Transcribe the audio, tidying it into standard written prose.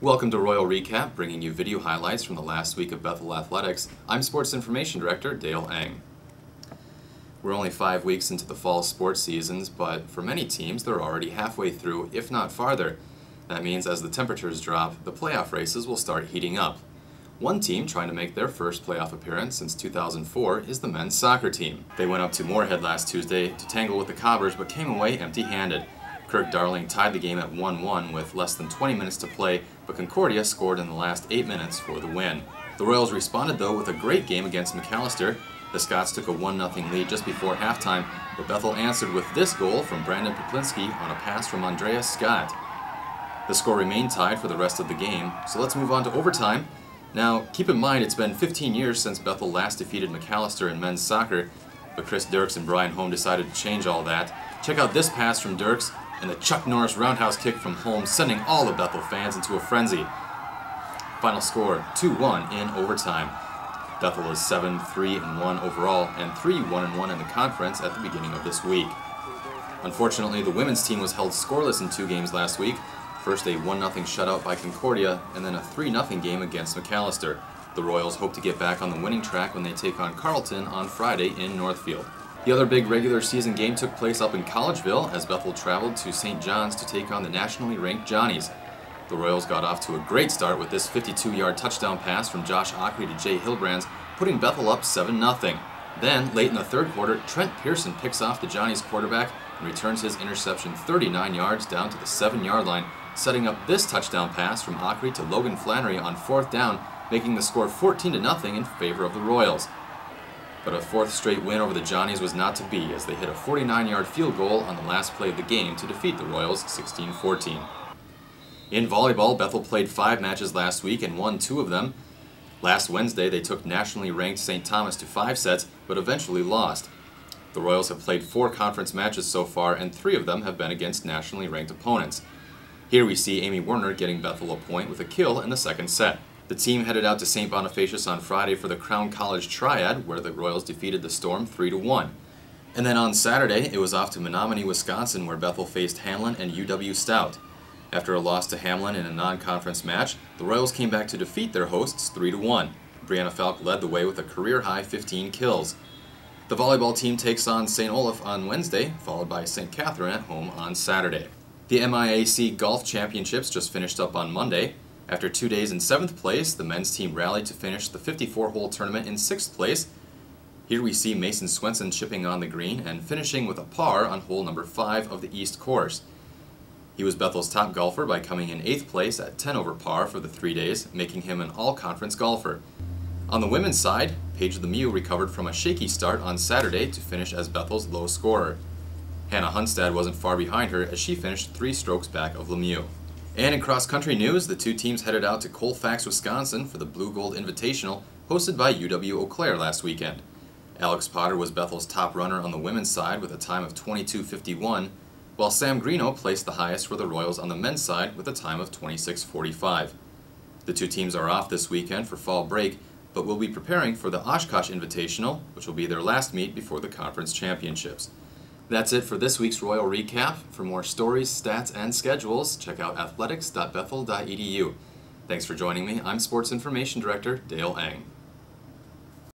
Welcome to Royal Recap, bringing you video highlights from the last week of Bethel Athletics. I'm Sports Information Director Dale Eng. We're only 5 weeks into the fall sports seasons, but for many teams they're already halfway through, if not farther. That means as the temperatures drop, the playoff races will start heating up. One team trying to make their first playoff appearance since 2004 is the men's soccer team. They went up to Moorhead last Tuesday to tangle with the Cobbers, but came away empty-handed. Kirk Darling tied the game at 1-1 with less than 20 minutes to play, but Concordia scored in the last 8 minutes for the win. The Royals responded though with a great game against McAllister. The Scots took a 1-0 lead just before halftime, but Bethel answered with this goal from Brandon Poplinski on a pass from Andreas Scott. The score remained tied for the rest of the game, so let's move on to overtime. Now, keep in mind it's been 15 years since Bethel last defeated McAllister in men's soccer, but Chris Dirks and Brian Holm decided to change all that. Check out this pass from Dirks and the Chuck Norris roundhouse kick from Holm, sending all the Bethel fans into a frenzy. Final score, 2-1 in overtime. Bethel is 7-3-1 overall and 3-1-1 in the conference at the beginning of this week. Unfortunately, the women's team was held scoreless in 2 games last week. First a 1-0 shutout by Concordia, and then a 3-0 game against McAllister. The Royals hope to get back on the winning track when they take on Carleton on Friday in Northfield. The other big regular season game took place up in Collegeville as Bethel traveled to St. John's to take on the nationally ranked Johnnies. The Royals got off to a great start with this 52-yard touchdown pass from Josh Ockery to Jay Hilbrands, putting Bethel up 7-0. Then, late in the third quarter, Trent Pearson picks off the Johnnies quarterback and returns his interception 39 yards down to the 7-yard line, setting up this touchdown pass from Ockery to Logan Flannery on 4th down, making the score 14-0 in favor of the Royals. But a 4th straight win over the Johnnies was not to be as they hit a 49-yard field goal on the last play of the game to defeat the Royals 16-14. In volleyball, Bethel played 5 matches last week and won 2 of them. Last Wednesday, they took nationally ranked St. Thomas to 5 sets, but eventually lost. The Royals have played 4 conference matches so far, and 3 of them have been against nationally ranked opponents. Here we see Amy Werner getting Bethel a point with a kill in the second set. The team headed out to St. Bonifacius on Friday for the Crown College Triad, where the Royals defeated the Storm 3-1. And then on Saturday, it was off to Menominee, Wisconsin, where Bethel faced Hamlin and UW Stout. After a loss to Hamlin in a non-conference match, the Royals came back to defeat their hosts 3-1. Brianna Falk led the way with a career-high 15 kills. The volleyball team takes on St. Olaf on Wednesday, followed by St. Catherine at home on Saturday. The MIAC Golf Championships just finished up on Monday. After 2 days in 7th place, the men's team rallied to finish the 54-hole tournament in 6th place. Here we see Mason Swenson chipping on the green and finishing with a par on hole number 5 of the East course. He was Bethel's top golfer by coming in 8th place at 10 over par for the 3 days, making him an all-conference golfer. On the women's side, Paige Lemieux recovered from a shaky start on Saturday to finish as Bethel's low scorer. Hannah Hunstad wasn't far behind her as she finished 3 strokes back of Lemieux. And in cross-country news, the 2 teams headed out to Colfax, Wisconsin for the Blue Gold Invitational hosted by UW-Eau Claire last weekend. Alex Potter was Bethel's top runner on the women's side with a time of 22:51, while Sam Greeno placed the highest for the Royals on the men's side with a time of 26:45. The 2 teams are off this weekend for fall break, but will be preparing for the Oshkosh Invitational, which will be their last meet before the conference championships. That's it for this week's Royal Recap. For more stories, stats, and schedules, check out athletics.bethel.edu. Thanks for joining me. I'm Sports Information Director Dale Eng.